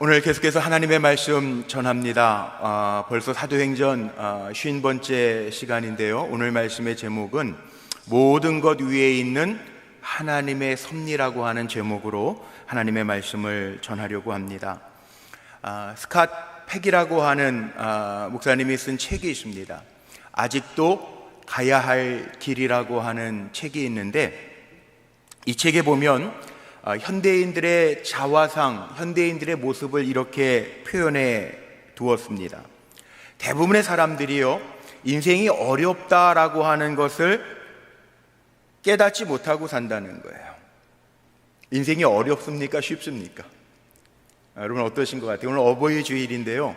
오늘 계속해서 하나님의 말씀 전합니다. 벌써 사도행전 50번째 시간인데요. 오늘 말씀의 제목은 모든 것 위에 있는 하나님의 섭리라고 하는 제목으로 하나님의 말씀을 전하려고 합니다. 스캇 팩이라고 하는 목사님이 쓴 책이 있습니다. 아직도 가야 할 길이라고 하는 책이 있는데, 이 책에 보면 현대인들의 자화상, 현대인들의 모습을 이렇게 표현해 두었습니다. 대부분의 사람들이요, 인생이 어렵다라고 하는 것을 깨닫지 못하고 산다는 거예요. 인생이 어렵습니까? 쉽습니까? 여러분 어떠신 것 같아요? 오늘 어버이 주일인데요.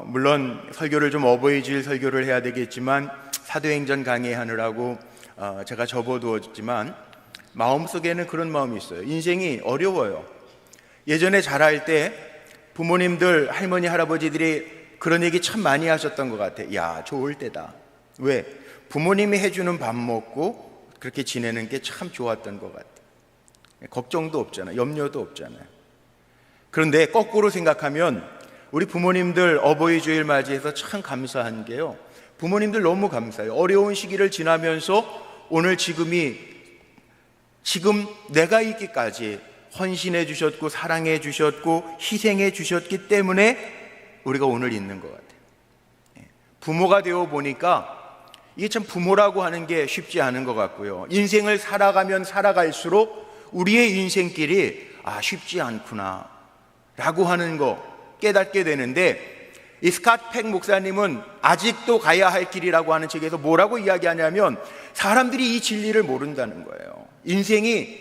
물론 설교를 좀 어버이 주일 설교를 해야 되겠지만 사도행전 강의하느라고 제가 접어두었지만 마음속에는 그런 마음이 있어요. 인생이 어려워요. 예전에 자랄 때 부모님들, 할머니, 할아버지들이 그런 얘기 참 많이 하셨던 것 같아요. 야, 좋을 때다. 왜? 부모님이 해주는 밥 먹고 그렇게 지내는 게 참 좋았던 것 같아요. 걱정도 없잖아요. 염려도 없잖아요. 그런데 거꾸로 생각하면 우리 부모님들 어버이 주일 맞이해서 참 감사한 게요, 부모님들 너무 감사해요. 어려운 시기를 지나면서 오늘 지금 내가 있기까지 헌신해 주셨고 사랑해 주셨고 희생해 주셨기 때문에 우리가 오늘 있는 것 같아요. 부모가 되어 보니까 이게 참 부모라고 하는 게 쉽지 않은 것 같고요, 인생을 살아가면 살아갈수록 우리의 인생길이 쉽지 않구나 라고 하는 거 깨닫게 되는데, 이 스캇 팩 목사님은 아직도 가야 할 길이라고 하는 책에서 뭐라고 이야기하냐면, 사람들이 이 진리를 모른다는 거예요. 인생이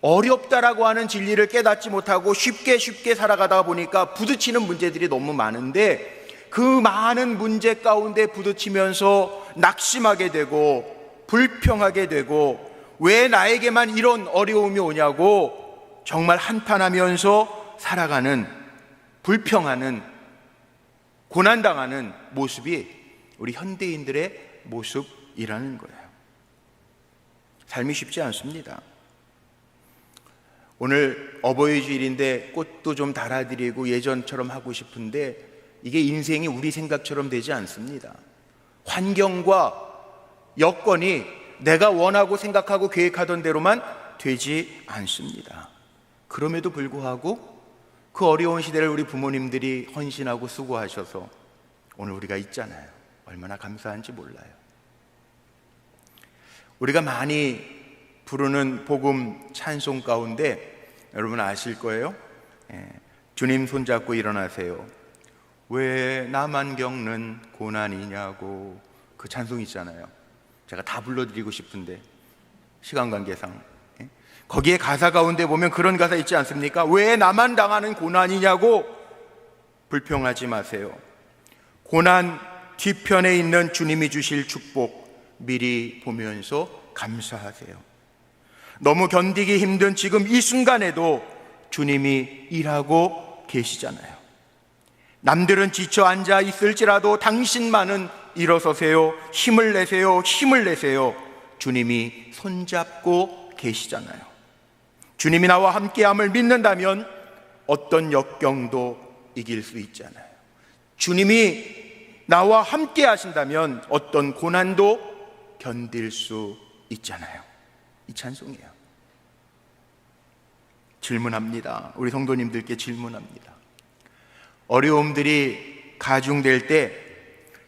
어렵다라고 하는 진리를 깨닫지 못하고 쉽게 살아가다 보니까 부딪히는 문제들이 너무 많은데, 그 많은 문제 가운데 부딪히면서 낙심하게 되고 불평하게 되고, 왜 나에게만 이런 어려움이 오냐고 정말 한탄하면서 살아가는, 불평하는, 고난당하는 모습이 우리 현대인들의 모습이라는 거예요. 삶이 쉽지 않습니다. 오늘 어버이 주일인데 꽃도 좀 달아드리고 예전처럼 하고 싶은데 이게 인생이 우리 생각처럼 되지 않습니다. 환경과 여건이 내가 원하고 생각하고 계획하던 대로만 되지 않습니다. 그럼에도 불구하고 그 어려운 시대를 우리 부모님들이 헌신하고 수고하셔서 오늘 우리가 있잖아요. 얼마나 감사한지 몰라요. 우리가 많이 부르는 복음 찬송 가운데 여러분 아실 거예요. 주님 손잡고 일어나세요. 왜 나만 겪는 고난이냐고, 그 찬송 있잖아요. 제가 다 불러드리고 싶은데 시간 관계상, 거기에 가사 가운데 보면 그런 가사 있지 않습니까? 왜 나만 당하는 고난이냐고 불평하지 마세요. 고난 뒤편에 있는 주님이 주실 축복 미리 보면서 감사하세요. 너무 견디기 힘든 지금 이 순간에도 주님이 일하고 계시잖아요. 남들은 지쳐 앉아 있을지라도 당신만은 일어서세요. 힘을 내세요. 주님이 손잡고 계시잖아요. 주님이 나와 함께함을 믿는다면 어떤 역경도 이길 수 있잖아요. 주님이 나와 함께 하신다면 어떤 고난도 견딜 수 있잖아요. 이 찬송이에요. 질문합니다. 우리 성도님들께 질문합니다. 어려움들이 가중될 때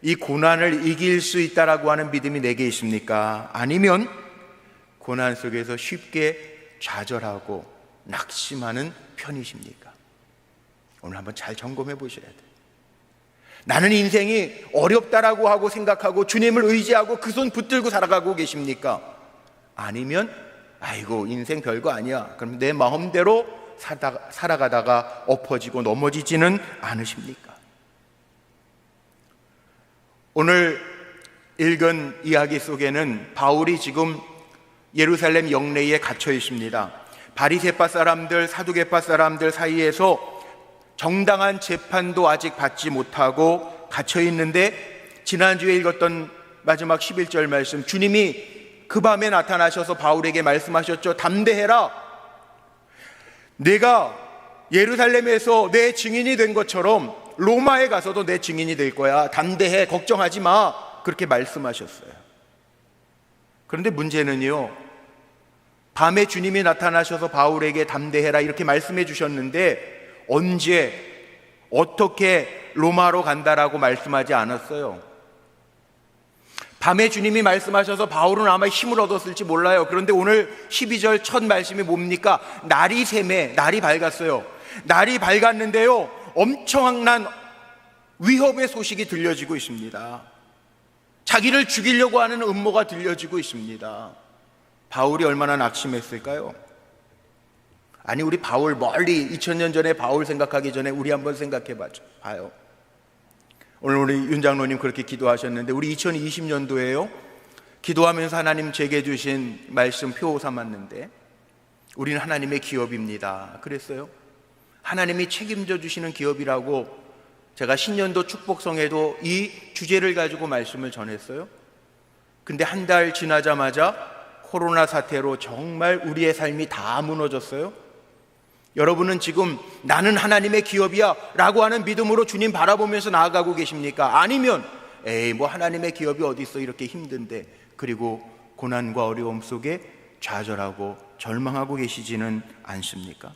이 고난을 이길 수 있다라고 하는 믿음이 내게 있습니까? 아니면 고난 속에서 쉽게 좌절하고 낙심하는 편이십니까? 오늘 한번 잘 점검해 보셔야 돼요. 나는 인생이 어렵다라고 하고 생각하고 주님을 의지하고 그 손 붙들고 살아가고 계십니까? 아니면 아이고 인생 별거 아니야, 그럼 내 마음대로 살아가다가 엎어지고 넘어지지는 않으십니까? 오늘 읽은 이야기 속에는 바울이 지금 예루살렘 영내에 갇혀 있습니다. 바리새파 사람들, 사두개파 사람들 사이에서 정당한 재판도 아직 받지 못하고 갇혀 있는데, 지난주에 읽었던 마지막 11절 말씀, 주님이 그 밤에 나타나셔서 바울에게 말씀하셨죠. 담대해라. 내가 예루살렘에서 내 증인이 된 것처럼 로마에 가서도 내 증인이 될 거야. 담대해. 걱정하지 마. 그렇게 말씀하셨어요. 그런데 문제는요, 밤에 주님이 나타나셔서 바울에게 담대해라 이렇게 말씀해 주셨는데 언제 어떻게 로마로 간다라고 말씀하지 않았어요. 밤에 주님이 말씀하셔서 바울은 아마 힘을 얻었을지 몰라요. 그런데 오늘 12절 첫 말씀이 뭡니까? 날이 새매, 날이 밝았어요. 날이 밝았는데요, 엄청난 위협의 소식이 들려지고 있습니다. 자기를 죽이려고 하는 음모가 들려지고 있습니다. 바울이 얼마나 낙심했을까요? 아니, 우리 바울, 멀리 2000년 전에 바울 생각하기 전에 우리 한번 생각해 봐요. 오늘 우리 윤 장로님 그렇게 기도하셨는데 우리 2020년도에요 기도하면서 하나님 제게 주신 말씀 표 삼았는데 우리는 하나님의 기업입니다 그랬어요. 하나님이 책임져 주시는 기업이라고 제가 신년도 축복성에도 이 주제를 가지고 말씀을 전했어요. 근데 한 달 지나자마자 코로나 사태로 정말 우리의 삶이 다 무너졌어요. 여러분은 지금 나는 하나님의 기업이야 라고 하는 믿음으로 주님 바라보면서 나아가고 계십니까? 아니면 에이 뭐 하나님의 기업이 어디 있어 이렇게 힘든데, 그리고 고난과 어려움 속에 좌절하고 절망하고 계시지는 않습니까?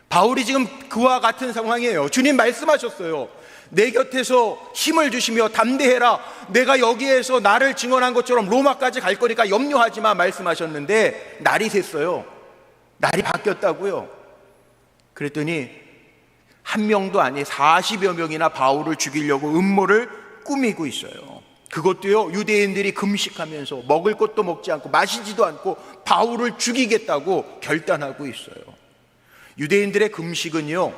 바울이 지금 그와 같은 상황이에요. 주님 말씀하셨어요. 내 곁에서 힘을 주시며 담대해라. 내가 여기에서 나를 증언한 것처럼 로마까지 갈 거니까 염려하지 마 말씀하셨는데 날이 샜어요. 날이 바뀌었다고요. 그랬더니 한 명도 아니 40여 명이나 바울을 죽이려고 음모를 꾸미고 있어요. 그것도요, 유대인들이 금식하면서 먹을 것도 먹지 않고 마시지도 않고 바울을 죽이겠다고 결단하고 있어요. 유대인들의 금식은요,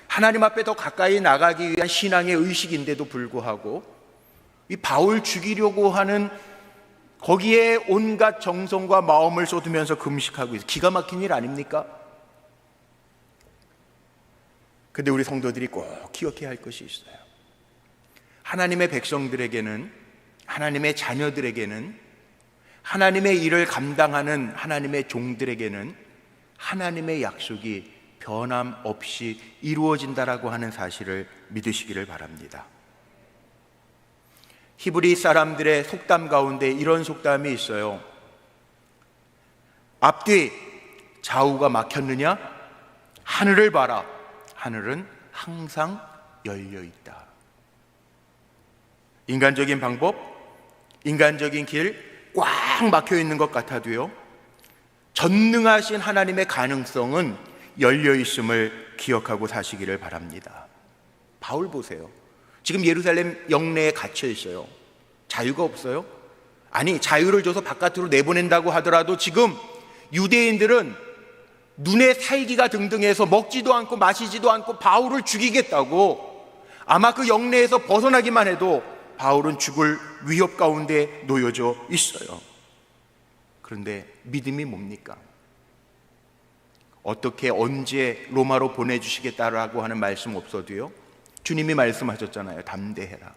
하나님 앞에 더 가까이 나가기 위한 신앙의 의식인데도 불구하고 이 바울 죽이려고 하는 거기에 온갖 정성과 마음을 쏟으면서 금식하고 있어요. 기가 막힌 일 아닙니까? 근데 우리 성도들이 꼭 기억해야 할 것이 있어요. 하나님의 백성들에게는, 하나님의 자녀들에게는, 하나님의 일을 감당하는 하나님의 종들에게는 하나님의 약속이 변함없이 이루어진다라고 하는 사실을 믿으시기를 바랍니다. 히브리 사람들의 속담 가운데 이런 속담이 있어요. 앞뒤 좌우가 막혔느냐? 하늘을 봐라. 하늘은 항상 열려 있다. 인간적인 방법, 인간적인 길 꽉 막혀 있는 것 같아도요, 전능하신 하나님의 가능성은 열려 있음을 기억하고 사시기를 바랍니다. 바울 보세요. 지금 예루살렘 영내에 갇혀 있어요. 자유가 없어요? 아니, 자유를 줘서 바깥으로 내보낸다고 하더라도 지금 유대인들은 눈에 살기가 등등해서 먹지도 않고 마시지도 않고 바울을 죽이겠다고, 아마 그 영내에서 벗어나기만 해도 바울은 죽을 위협 가운데 놓여져 있어요. 그런데 믿음이 뭡니까? 어떻게 언제 로마로 보내주시겠다라고 하는 말씀 없어도요, 주님이 말씀하셨잖아요. 담대해라.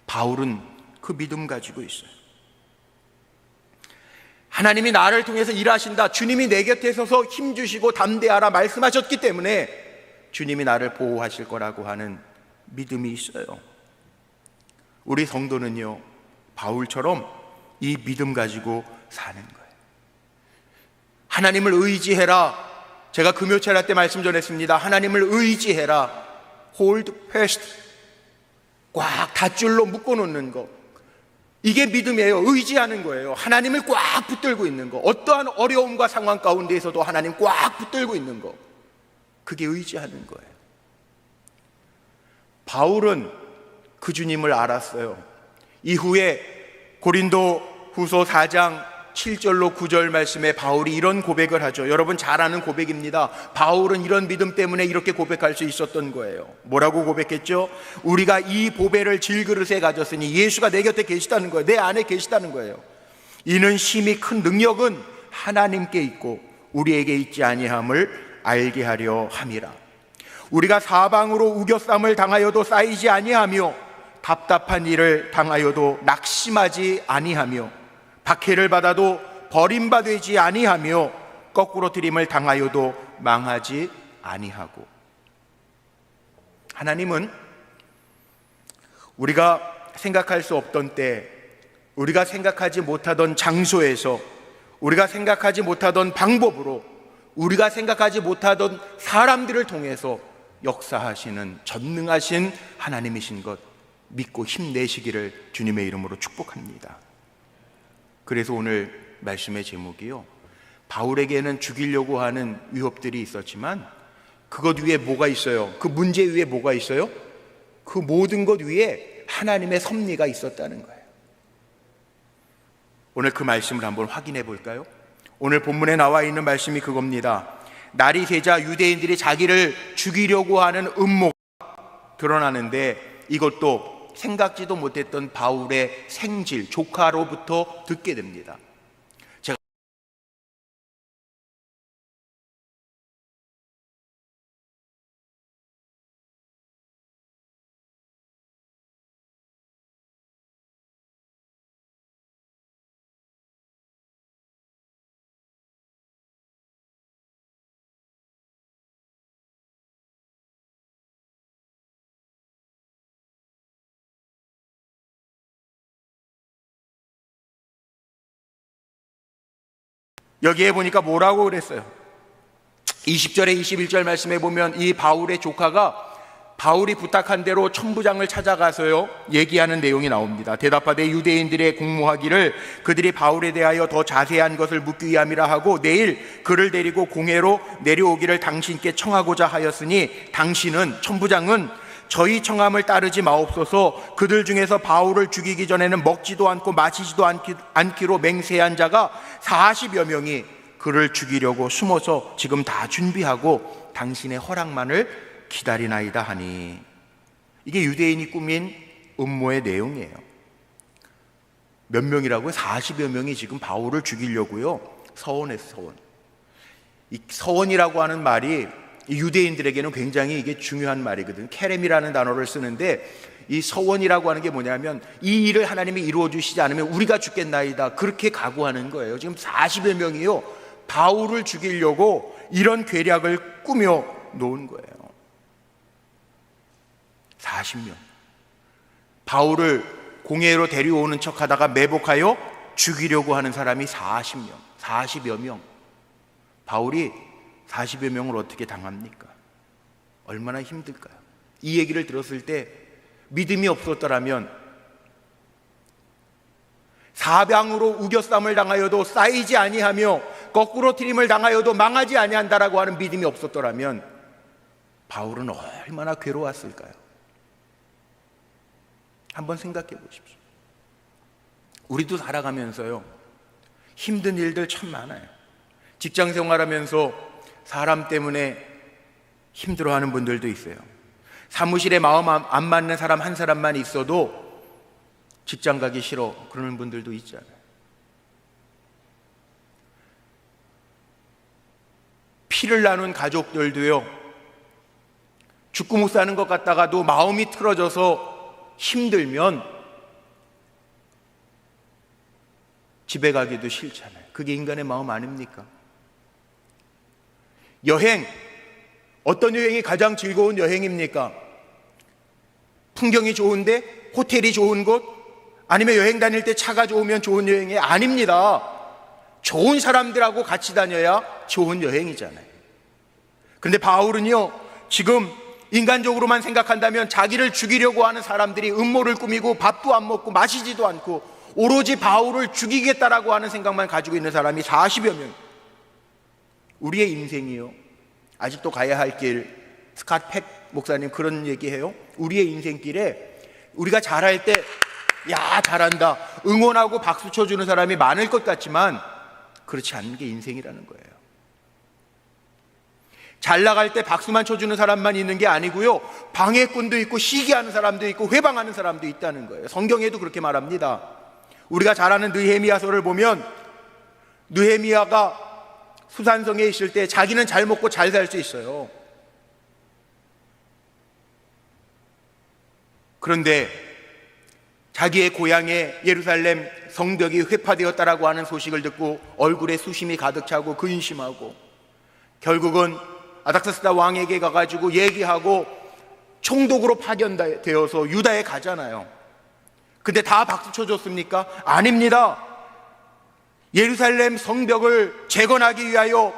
바울은 그 믿음 가지고 있어요. 하나님이 나를 통해서 일하신다, 주님이 내 곁에 서서 힘주시고 담대하라 말씀하셨기 때문에 주님이 나를 보호하실 거라고 하는 믿음이 있어요. 우리 성도는요, 바울처럼 이 믿음 가지고 사는 거예요. 하나님을 의지해라. 제가 금요철야 때 말씀 전했습니다. 하나님을 의지해라. hold fast. 꽉 닷줄로 묶어놓는 거, 이게 믿음이에요. 의지하는 거예요. 하나님을 꽉 붙들고 있는 거. 어떠한 어려움과 상황 가운데에서도 하나님 꽉 붙들고 있는 거, 그게 의지하는 거예요. 바울은 그 주님을 알았어요. 이후에 고린도 후서 4장 7절로 9절 말씀에 바울이 이런 고백을 하죠. 여러분 잘 아는 고백입니다. 바울은 이런 믿음 때문에 이렇게 고백할 수 있었던 거예요. 뭐라고 고백했죠? 우리가 이 보배를 질그릇에 가졌으니 예수가 내 곁에 계시다는 거예요. 내 안에 계시다는 거예요. 이는 심히 큰 능력은 하나님께 있고 우리에게 있지 아니함을 알게 하려 함이라. 우리가 사방으로 우겨쌈을 당하여도 쌓이지 아니하며 답답한 일을 당하여도 낙심하지 아니하며 박해를 받아도 버림받지 아니하며 거꾸로 들임을 당하여도 망하지 아니하고. 하나님은 우리가 생각할 수 없던 때, 우리가 생각하지 못하던 장소에서, 우리가 생각하지 못하던 방법으로, 우리가 생각하지 못하던 사람들을 통해서 역사하시는 전능하신 하나님이신 것 믿고 힘내시기를 주님의 이름으로 축복합니다. 그래서 오늘 말씀의 제목이요, 바울에게는 죽이려고 하는 위협들이 있었지만 그것 위에 뭐가 있어요? 그 문제 위에 뭐가 있어요? 그 모든 것 위에 하나님의 섭리가 있었다는 거예요. 오늘 그 말씀을 한번 확인해 볼까요? 오늘 본문에 나와 있는 말씀이 그겁니다. 날이 새자 유대인들이 자기를 죽이려고 하는 음모가 드러나는데, 이것도 생각지도 못했던 바울의 생질, 조카로부터 듣게 됩니다. 여기에 보니까 뭐라고 그랬어요? 20절에 21절 말씀에 보면 이 바울의 조카가 바울이 부탁한 대로 천부장을 찾아가서요 얘기하는 내용이 나옵니다. 대답하되 유대인들의 공모하기를 그들이 바울에 대하여 더 자세한 것을 묻기 위함이라 하고 내일 그를 데리고 공회로 내려오기를 당신께 청하고자 하였으니, 당신은, 천부장은 저희 청함을 따르지 마옵소서. 그들 중에서 바울을 죽이기 전에는 먹지도 않고 마시지도 않기로 맹세한 자가 40여 명이 그를 죽이려고 숨어서 지금 다 준비하고 당신의 허락만을 기다리나이다 하니. 이게 유대인이 꾸민 음모의 내용이에요. 몇 명이라고요? 40여 명이 지금 바울을 죽이려고요 서원했어요. 서원. 이 서원이라고 하는 말이 유대인들에게는 굉장히 이게 중요한 말이거든요. 케렘이라는 단어를 쓰는데, 이 서원이라고 하는 게 뭐냐면 이 일을 하나님이 이루어 주시지 않으면 우리가 죽겠나이다, 그렇게 각오하는 거예요. 지금 40여 명이요 바울을 죽이려고 이런 계략을 꾸며 놓은 거예요. 40명. 바울을 공회로 데려오는 척하다가 매복하여 죽이려고 하는 사람이 40명, 40여 명. 바울이 40여 명을 어떻게 당합니까? 얼마나 힘들까요? 이 얘기를 들었을 때 믿음이 없었더라면, 사방으로 우겨쌈을 당하여도 쌓이지 아니하며 거꾸로 트림을 당하여도 망하지 아니한다라고 하는 믿음이 없었더라면 바울은 얼마나 괴로웠을까요? 한번 생각해 보십시오. 우리도 살아가면서요 힘든 일들 참 많아요. 직장 생활하면서 사람 때문에 힘들어하는 분들도 있어요. 사무실에 마음 안 맞는 사람 한 사람만 있어도 직장 가기 싫어 그러는 분들도 있잖아요. 피를 나눈 가족들도요, 죽고 못 사는 것 같다가도 마음이 틀어져서 힘들면 집에 가기도 싫잖아요. 그게 인간의 마음 아닙니까? 여행, 어떤 여행이 가장 즐거운 여행입니까? 풍경이 좋은데, 호텔이 좋은 곳, 아니면 여행 다닐 때 차가 좋으면 좋은 여행이 아닙니다. 좋은 사람들하고 같이 다녀야 좋은 여행이잖아요. 그런데 바울은요, 지금 인간적으로만 생각한다면 자기를 죽이려고 하는 사람들이 음모를 꾸미고 밥도 안 먹고 마시지도 않고 오로지 바울을 죽이겠다라고 하는 생각만 가지고 있는 사람이 40여 명. 우리의 인생이요, 아직도 가야 할 길, 스캇 팩 목사님 그런 얘기해요. 우리의 인생길에 우리가 잘할 때 야 잘한다 응원하고 박수 쳐주는 사람이 많을 것 같지만 그렇지 않은 게 인생이라는 거예요. 잘 나갈 때 박수만 쳐주는 사람만 있는 게 아니고요, 방해꾼도 있고 시기하는 사람도 있고 회방하는 사람도 있다는 거예요. 성경에도 그렇게 말합니다. 우리가 잘 아는 느헤미야서를 보면 느헤미야가 수산성에 있을 때 자기는 잘 먹고 잘 살 수 있어요. 그런데 자기의 고향에 예루살렘 성벽이 회파되었다라고 하는 소식을 듣고 얼굴에 수심이 가득 차고 근심하고 결국은 아닥사스다 왕에게 가가지고 얘기하고 총독으로 파견되어서 유다에 가잖아요. 근데 다 박수 쳐줬습니까? 아닙니다. 예루살렘 성벽을 재건하기 위하여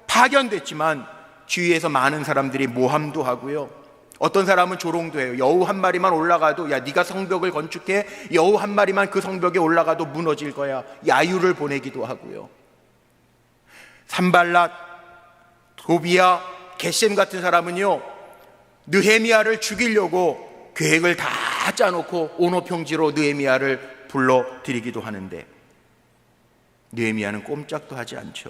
파견됐지만 주위에서 많은 사람들이 모함도 하고요, 어떤 사람은 조롱도 해요. 여우 한 마리만 올라가도, 야 네가 성벽을 건축해, 여우 한 마리만 그 성벽에 올라가도 무너질 거야, 야유를 보내기도 하고요. 산발랏, 도비야, 겟셈 같은 사람은요, 느헤미야를 죽이려고 계획을 다 짜놓고 온오평지로 느헤미야를 불러들이기도 하는데 느헤미야는 꼼짝도 하지 않죠.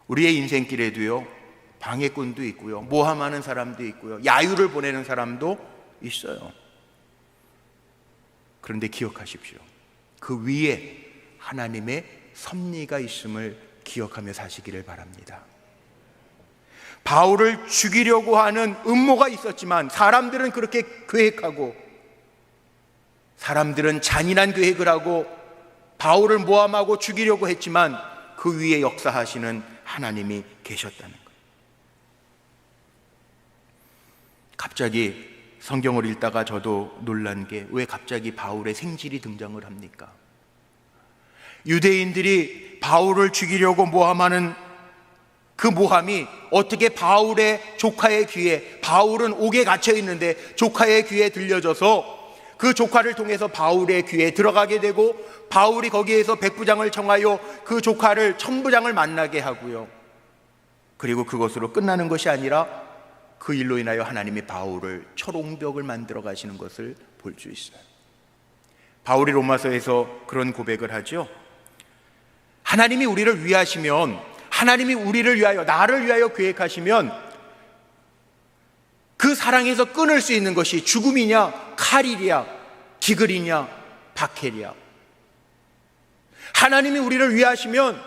우리의 인생길에도요, 방해꾼도 있고요, 모함하는 사람도 있고요, 야유를 보내는 사람도 있어요. 그런데 기억하십시오. 그 위에 하나님의 섭리가 있음을 기억하며 사시기를 바랍니다. 바울을 죽이려고 하는 음모가 있었지만 사람들은 그렇게 계획하고, 사람들은 잔인한 계획을 하고 바울을 모함하고 죽이려고 했지만 그 위에 역사하시는 하나님이 계셨다는 거예요. 갑자기 성경을 읽다가 저도 놀란 게, 왜 갑자기 바울의 생질이 등장을 합니까? 유대인들이 바울을 죽이려고 모함하는 그 모함이 어떻게 바울의 조카의 귀에, 바울은 옥에 갇혀 있는데 조카의 귀에 들려져서 그 조카를 통해서 바울의 귀에 들어가게 되고, 바울이 거기에서 백부장을 청하여 그 조카를 천부장을 만나게 하고요, 그리고 그것으로 끝나는 것이 아니라 그 일로 인하여 하나님이 바울을 철옹벽을 만들어 가시는 것을 볼 수 있어요. 바울이 로마서에서 그런 고백을 하죠. 하나님이 우리를 위하시면, 하나님이 우리를 위하여, 나를 위하여 계획하시면 그 사랑에서 끊을 수 있는 것이 죽음이냐, 칼이냐, 기글이냐, 박해냐. 하나님이 우리를 위하시면,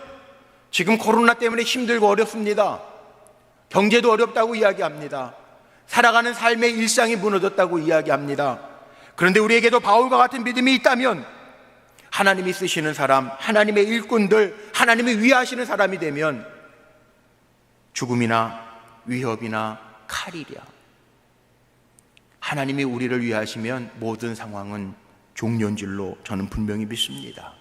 지금 코로나 때문에 힘들고 어렵습니다. 경제도 어렵다고 이야기합니다. 살아가는 삶의 일상이 무너졌다고 이야기합니다. 그런데 우리에게도 바울과 같은 믿음이 있다면, 하나님이 쓰시는 사람, 하나님의 일꾼들, 하나님이 위하시는 사람이 되면 죽음이나 위협이나 칼이랴, 하나님이 우리를 위하시면 모든 상황은 종료인 줄로 저는 분명히 믿습니다.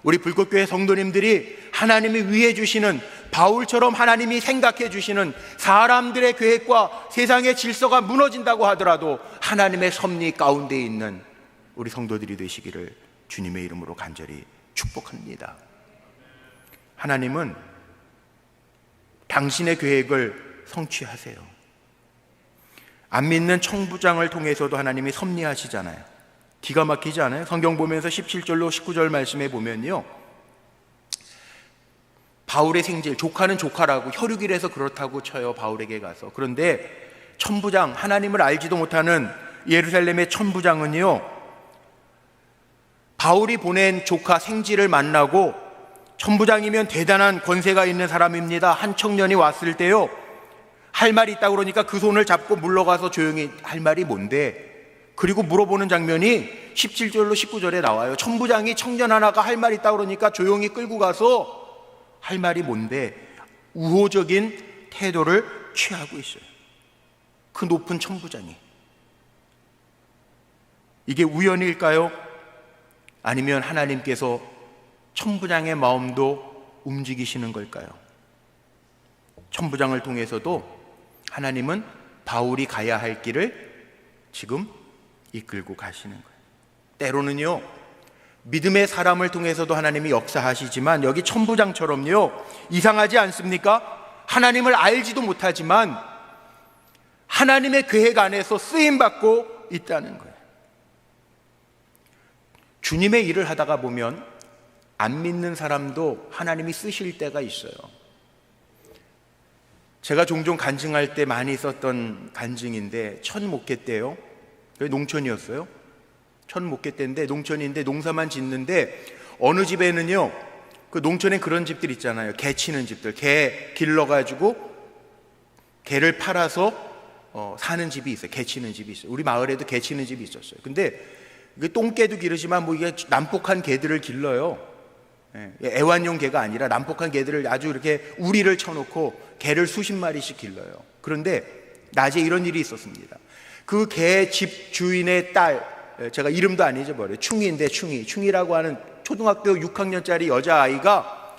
우리 불꽃교회 성도님들이 하나님이 위해 주시는, 바울처럼 하나님이 생각해 주시는 사람들의 계획과 세상의 질서가 무너진다고 하더라도 하나님의 섭리 가운데 있는 우리 성도들이 되시기를 주님의 이름으로 간절히 축복합니다. 하나님은 당신의 계획을 성취하세요. 안 믿는 청부장을 통해서도 하나님이 섭리하시잖아요. 기가 막히지 않아요? 성경 보면서 17절로 19절 말씀에 보면요, 바울의 생질, 조카는 조카라고 혈육이라서 그렇다고 쳐요, 바울에게 가서. 그런데 천부장, 하나님을 알지도 못하는 예루살렘의 천부장은요, 바울이 보낸 조카 생질을 만나고, 천부장이면 대단한 권세가 있는 사람입니다. 한 청년이 왔을 때요, 할 말이 있다고 그러니까 그 손을 잡고 물러가서 조용히, 할 말이 뭔데? 그리고 물어보는 장면이 17절로 19절에 나와요. 천부장이 청년 하나가 할 말이 있다고 그러니까 조용히 끌고 가서 할 말이 뭔데? 우호적인 태도를 취하고 있어요, 그 높은 천부장이. 이게 우연일까요? 아니면 하나님께서 천부장의 마음도 움직이시는 걸까요? 천부장을 통해서도 하나님은 바울이 가야 할 길을 지금 이끌고 가시는 거예요. 때로는요, 믿음의 사람을 통해서도 하나님이 역사하시지만 여기 천부장처럼요, 이상하지 않습니까? 하나님을 알지도 못하지만 하나님의 계획 안에서 쓰임받고 있다는 거예요. 주님의 일을 하다가 보면 안 믿는 사람도 하나님이 쓰실 때가 있어요. 제가 종종 간증할 때 많이 썼던 간증인데, 첫 목회 때요, 농촌이었어요. 첫 목회 때인데 농촌인데 농사만 짓는데, 어느 집에는요, 그 농촌에 그런 집들 있잖아요, 개 치는 집들, 개 길러가지고 개를 팔아서 사는 집이 있어요. 개 치는 집이 있어요. 우리 마을에도 개 치는 집이 있었어요. 근데 이게 똥개도 기르지만 뭐 이게 난폭한 개들을 길러요. 애완용 개가 아니라 난폭한 개들을 아주 이렇게 우리를 쳐놓고 개를 수십 마리씩 길러요. 그런데 낮에 이런 일이 있었습니다. 그 개 집 주인의 딸, 제가 이름도 안 잊어버려요. 충이인데 충이라고 하는 초등학교 6학년짜리 여자아이가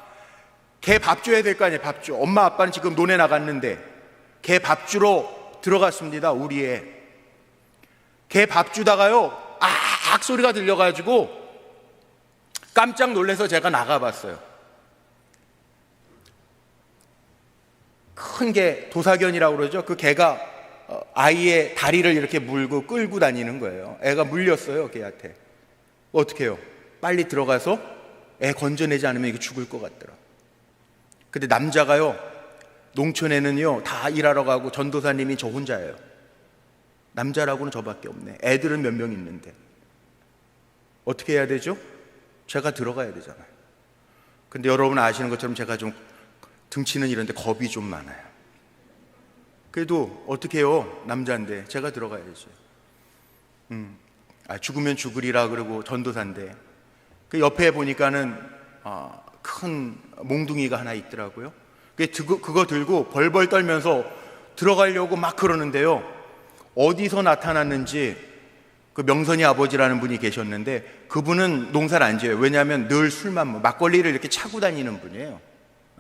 개 밥 줘야 될 거 아니에요. 밥 줘. 엄마 아빠는 지금 논에 나갔는데 개 밥 주러 들어갔습니다. 우리에 개 밥 주다가요, 악 소리가 들려가지고 깜짝 놀라서 제가 나가봤어요. 큰 개, 도사견이라고 그러죠. 그 개가 아이의 다리를 이렇게 물고 끌고 다니는 거예요. 애가 물렸어요, 개한테. 어떻게 해요? 빨리 들어가서 애 건져내지 않으면 이거 죽을 것 같더라. 근데 남자가요, 농촌에는요 다 일하러 가고 전도사님이 저 혼자예요. 남자라고는 저밖에 없네. 애들은 몇 명 있는데 어떻게 해야 되죠? 제가 들어가야 되잖아요. 근데 여러분 아시는 것처럼 제가 좀 등치는 이런데 겁이 좀 많아요. 그래도 어떻게 해요? 남자인데 제가 들어가야죠. 죽으면 죽으리라 그러고 전도사인데 그 옆에 보니까는 큰 몽둥이가 하나 있더라고요. 그거 들고 벌벌 떨면서 들어가려고 막 그러는데요, 어디서 나타났는지 그 명선이 아버지라는 분이 계셨는데 그분은 농사를 안 지어요. 왜냐하면 늘 술만, 막걸리를 이렇게 차고 다니는 분이에요.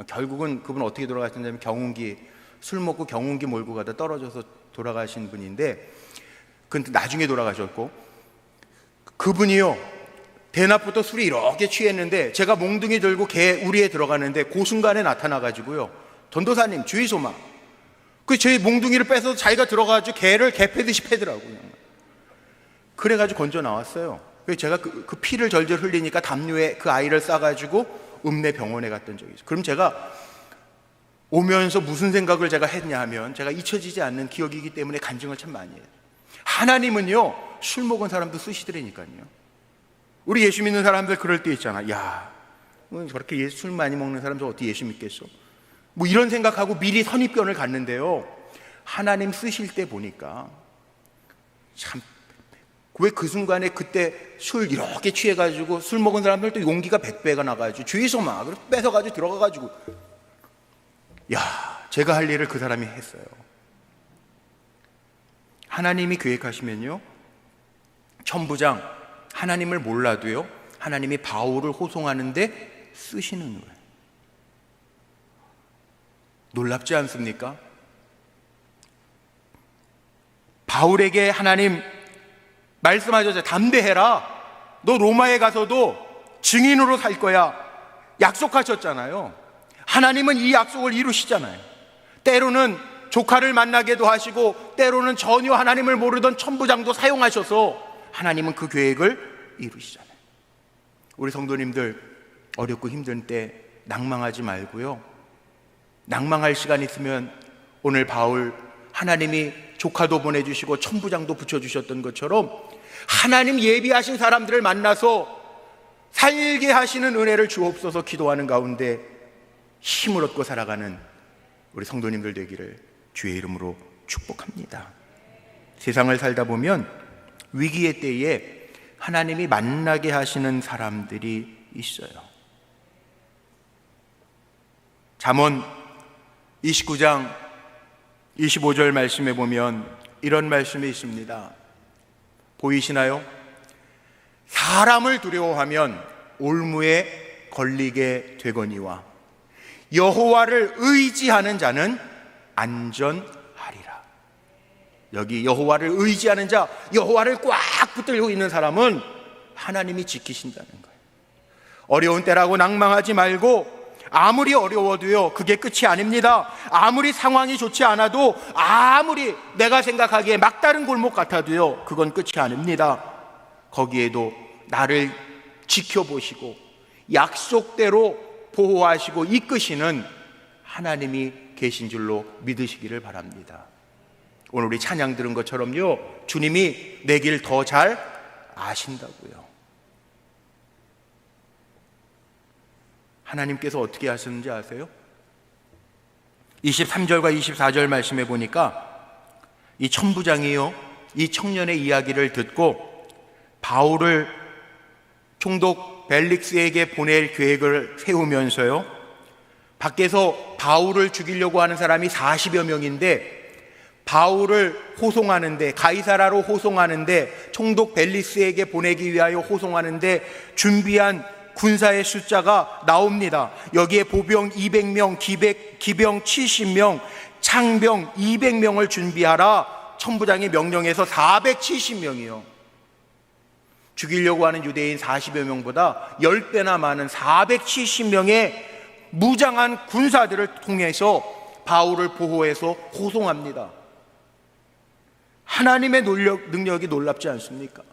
결국은 그분 어떻게 돌아가셨냐면 술 먹고 경운기 몰고 가다 떨어져서 돌아가신 분인데, 근데 나중에 돌아가셨고, 그분이요 대낮부터 술이 이렇게 취했는데 제가 몽둥이 들고 개 우리에 들어가는데 그 순간에 나타나가지고요, 전도사님 주의소마, 제 몽둥이를 뺏어서 자기가 들어가가지고 개를 개 패듯이 패더라고요. 그래가지고 건져 나왔어요. 그래서 제가 그 피를 절절 흘리니까 담요에 그 아이를 싸가지고 읍내 병원에 갔던 적이 있어요. 그럼 제가 오면서 무슨 생각을 제가 했냐 하면, 제가 잊혀지지 않는 기억이기 때문에 간증을 참 많이 해요. 하나님은요 술 먹은 사람도 쓰시더라니까요. 우리 예수 믿는 사람들 그럴 때 있잖아. 야, 저렇게 술 많이 먹는 사람 저 어떻게 예수 믿겠어? 이런 생각하고 미리 선입견을 갖는데요, 하나님 쓰실 때 보니까 참, 왜 그 순간에 그때 술 이렇게 취해가지고 술 먹은 사람들 또 용기가 100배가 나가지고 주의소 막 뺏어가지고 들어가가지고, 야, 제가 할 일을 그 사람이 했어요. 하나님이 계획하시면요, 천부장, 하나님을 몰라도요 하나님이 바울을 호송하는데 쓰시는 거예요. 놀랍지 않습니까? 바울에게 하나님 말씀하셨어요. 담대해라, 너 로마에 가서도 증인으로 살 거야, 약속하셨잖아요. 하나님은 이 약속을 이루시잖아요. 때로는 조카를 만나게도 하시고 때로는 전혀 하나님을 모르던 천부장도 사용하셔서 하나님은 그 계획을 이루시잖아요. 우리 성도님들 어렵고 힘든 때 낭망하지 말고요, 낭망할 시간 있으면 오늘 바울, 하나님이 조카도 보내주시고 천부장도 붙여주셨던 것처럼 하나님 예비하신 사람들을 만나서 살게 하시는 은혜를 주옵소서 기도하는 가운데 힘을 얻고 살아가는 우리 성도님들 되기를 주의 이름으로 축복합니다. 세상을 살다 보면 위기의 때에 하나님이 만나게 하시는 사람들이 있어요. 잠언 29장 25절 말씀에 보면 이런 말씀이 있습니다. 보이시나요? 사람을 두려워하면 올무에 걸리게 되거니와 여호와를 의지하는 자는 안전하리라. 여기 여호와를 의지하는 자, 여호와를 꽉 붙들고 있는 사람은 하나님이 지키신다는 거예요. 어려운 때라고 낭망하지 말고, 아무리 어려워도요 그게 끝이 아닙니다. 아무리 상황이 좋지 않아도, 아무리 내가 생각하기에 막다른 골목 같아도요 그건 끝이 아닙니다. 거기에도 나를 지켜보시고 약속대로 보호하시고 이끄시는 하나님이 계신 줄로 믿으시기를 바랍니다. 오늘 우리 찬양 들은 것처럼요, 주님이 내 길 더 잘 아신다고요. 하나님께서 어떻게 하셨는지 아세요? 23절과 24절 말씀해 보니까 이 천부장이요, 이 청년의 이야기를 듣고 바울을 총독 벨릭스에게 보낼 계획을 세우면서요, 밖에서 바울을 죽이려고 하는 사람이 40여 명인데 바울을 호송하는데, 가이사라로 호송하는데, 총독 벨릭스에게 보내기 위하여 호송하는데 준비한 군사의 숫자가 나옵니다. 여기에 보병 200명, 기병 70명, 창병 200명을 준비하라 천부장의 명령에서 470명이요. 죽이려고 하는 유대인 40여 명보다 10배나 많은 470명의 무장한 군사들을 통해서 바울을 보호해서 호송합니다. 하나님의 능력이 놀랍지 않습니까?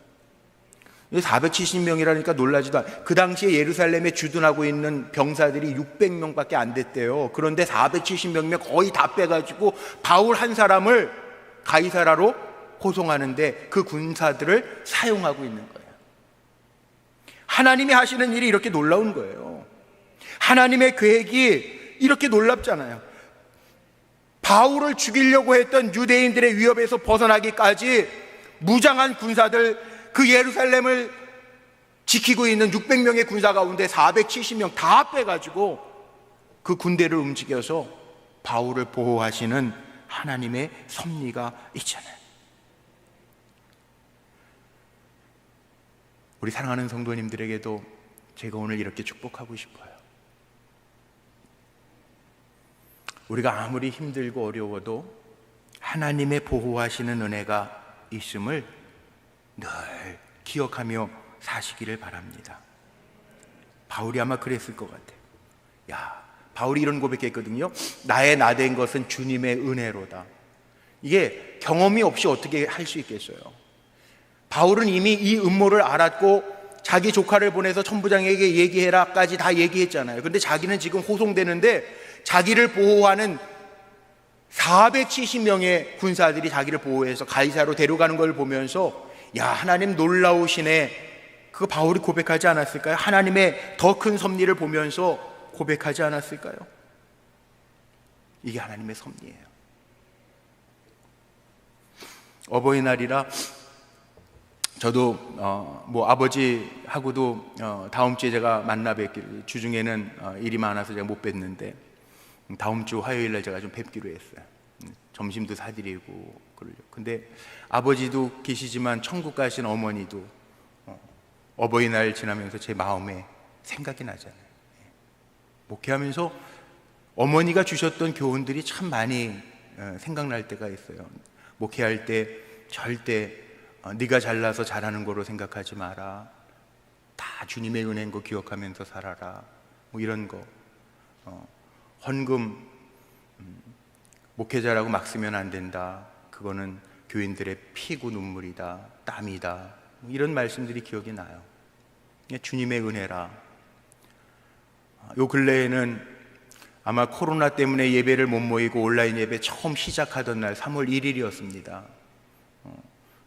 470명이라니까 놀라지도 않아요. 그 당시에 예루살렘에 주둔하고 있는 병사들이 600명밖에 안 됐대요. 그런데 470명이면 거의 다 빼가지고 바울 한 사람을 가이사라로 호송하는데 그 군사들을 사용하고 있는 거예요. 하나님이 하시는 일이 이렇게 놀라운 거예요. 하나님의 계획이 이렇게 놀랍잖아요. 바울을 죽이려고 했던 유대인들의 위협에서 벗어나기까지 무장한 군사들, 그 예루살렘을 지키고 있는 600명의 군사 가운데 470명 다 빼가지고 그 군대를 움직여서 바울을 보호하시는 하나님의 섭리가 있잖아요. 우리 사랑하는 성도님들에게도 제가 오늘 이렇게 축복하고 싶어요. 우리가 아무리 힘들고 어려워도 하나님의 보호하시는 은혜가 있음을 늘 기억하며 사시기를 바랍니다. 바울이 아마 그랬을 것 같아요. 바울이 이런 고백했거든요. 나의 나된 것은 주님의 은혜로다. 이게 경험이 없이 어떻게 할 수 있겠어요? 바울은 이미 이 음모를 알았고 자기 조카를 보내서 천부장에게 얘기해라까지 다 얘기했잖아요. 근데 자기는 지금 호송되는데 자기를 보호하는 470명의 군사들이 자기를 보호해서 가이사로 데려가는 걸 보면서 하나님 놀라우시네, 그거 바울이 고백하지 않았을까요? 하나님의 더 큰 섭리를 보면서 고백하지 않았을까요? 이게 하나님의 섭리예요. 어버이날이라 저도 아버지하고도 다음 주에 제가 만나 뵙기로, 주중에는 일이 많아서 제가 못 뵀는데 다음 주 화요일날 제가 좀 뵙기로 했어요. 점심도 사드리고 그러려고. 근데 아버지도 계시지만 천국 가신 어머니도 어버이날 지나면서 제 마음에 생각이 나잖아요. 목회하면서 어머니가 주셨던 교훈들이 참 많이 생각날 때가 있어요. 목회할 때 절대 네가 잘나서 잘하는 거로 생각하지 마라, 다 주님의 은혜인 거 기억하면서 살아라, 이런 거. 헌금 목회자라고 막 쓰면 안 된다, 그거는 교인들의 피고 눈물이다, 땀이다, 이런 말씀들이 기억이 나요. 주님의 은혜라. 요 근래에는 아마 코로나 때문에 예배를 못 모이고 온라인 예배 처음 시작하던 날 3월 1일이었습니다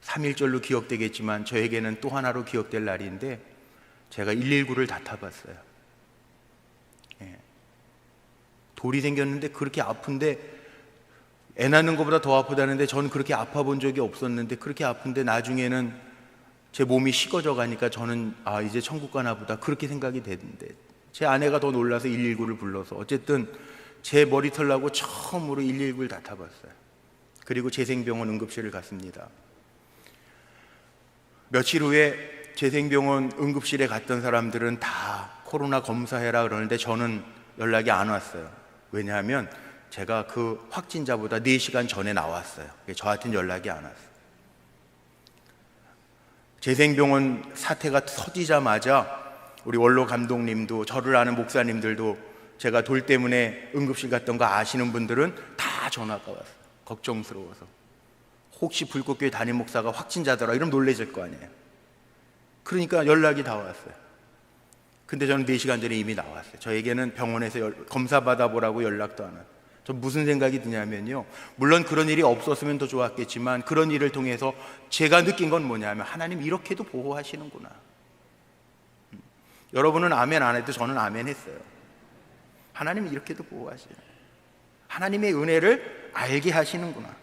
3.1절로 기억되겠지만 저에게는 또 하나로 기억될 날인데 제가 119를 다 타봤어요. 돌이 생겼는데 그렇게 아픈데, 애 낳는 것보다 더 아프다는데 저는 그렇게 아파 본 적이 없었는데, 그렇게 아픈데 나중에는 제 몸이 식어져 가니까 저는 이제 천국 가나 보다, 그렇게 생각이 되는데 제 아내가 더 놀라서 119를 불러서 어쨌든 제 머리털 나고 처음으로 119를 다 타봤어요. 그리고 재생병원 응급실을 갔습니다. 며칠 후에 재생병원 응급실에 갔던 사람들은 다 코로나 검사해라 그러는데 저는 연락이 안 왔어요. 왜냐하면 제가 그 확진자보다 4시간 전에 나왔어요. 저한테는 연락이 안 왔어요. 재생병원 사태가 터지자마자 우리 원로 감독님도, 저를 아는 목사님들도, 제가 돌 때문에 응급실 갔던 거 아시는 분들은 다 전화가 왔어요. 걱정스러워서. 혹시 불꽃교회 담임 목사가 확진자더라 이러면 놀라질 거 아니에요. 그러니까 연락이 다 왔어요. 근데 저는 4시간 전에 이미 나왔어요. 저에게는 병원에서 검사 받아보라고 연락도 안 와요. 저 무슨 생각이 드냐면요, 물론 그런 일이 없었으면 더 좋았겠지만 그런 일을 통해서 제가 느낀 건 뭐냐면 하나님 이렇게도 보호하시는구나. 여러분은 아멘 안 해도 저는 아멘 했어요. 하나님이 이렇게도 보호하시는, 하나님의 은혜를 알게 하시는구나.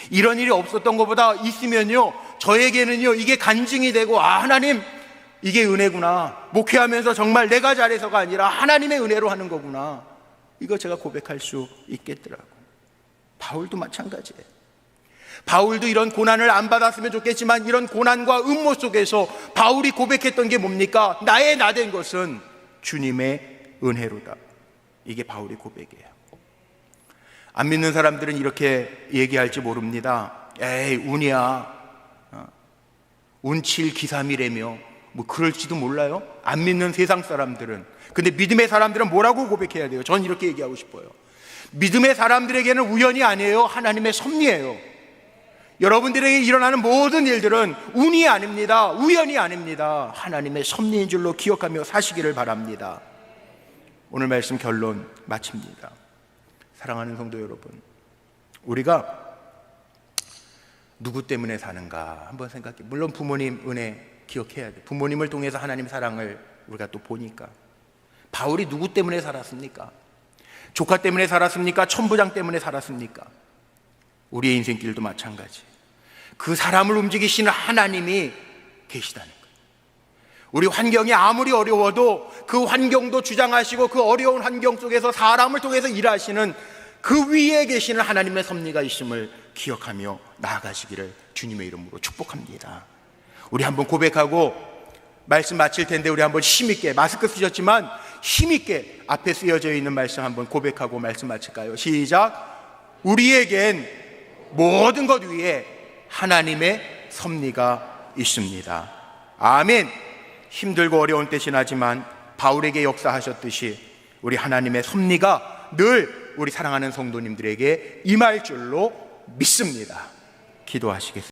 이런 일이 없었던 것보다 있으면요, 저에게는요 이게 간증이 되고, 하나님 이게 은혜구나. 목회하면서 정말 내가 잘해서가 아니라 하나님의 은혜로 하는 거구나. 이거 제가 고백할 수 있겠더라고. 바울도 마찬가지예요. 바울도 이런 고난을 안 받았으면 좋겠지만 이런 고난과 음모 속에서 바울이 고백했던 게 뭡니까? 나의 나 된 것은 주님의 은혜로다. 이게 바울의 고백이에요. 안 믿는 사람들은 이렇게 얘기할지 모릅니다. 에이, 운이야. 운칠기삼이라며 뭐 그럴지도 몰라요. 안 믿는 세상 사람들은. 근데 믿음의 사람들은 뭐라고 고백해야 돼요? 전 이렇게 얘기하고 싶어요. 믿음의 사람들에게는 우연이 아니에요. 하나님의 섭리예요. 여러분들에게 일어나는 모든 일들은 운이 아닙니다. 우연이 아닙니다. 하나님의 섭리인 줄로 기억하며 사시기를 바랍니다. 오늘 말씀 결론 마칩니다. 사랑하는 성도 여러분, 우리가 누구 때문에 사는가 한번 생각해. 물론 부모님 은혜 기억해야 돼. 부모님을 통해서 하나님 사랑을 우리가 또 보니까. 바울이 누구 때문에 살았습니까? 조카 때문에 살았습니까? 천부장 때문에 살았습니까? 우리의 인생길도 마찬가지. 그 사람을 움직이시는 하나님이 계시다는 거예요. 우리 환경이 아무리 어려워도 그 환경도 주장하시고 그 어려운 환경 속에서 사람을 통해서 일하시는 그 위에 계시는 하나님의 섭리가 있음을 기억하며 나아가시기를 주님의 이름으로 축복합니다. 우리 한번 고백하고 말씀 마칠 텐데 우리 한번 힘있게, 마스크 쓰셨지만 힘있게 앞에 쓰여져 있는 말씀 한번 고백하고 말씀 마칠까요? 시작. 우리에겐 모든 것 위에 하나님의 섭리가 있습니다. 아멘. 힘들고 어려운 때 지나지만 바울에게 역사하셨듯이 우리 하나님의 섭리가 늘 우리 사랑하는 성도님들에게 임할 줄로 믿습니다. 기도하시겠습니다.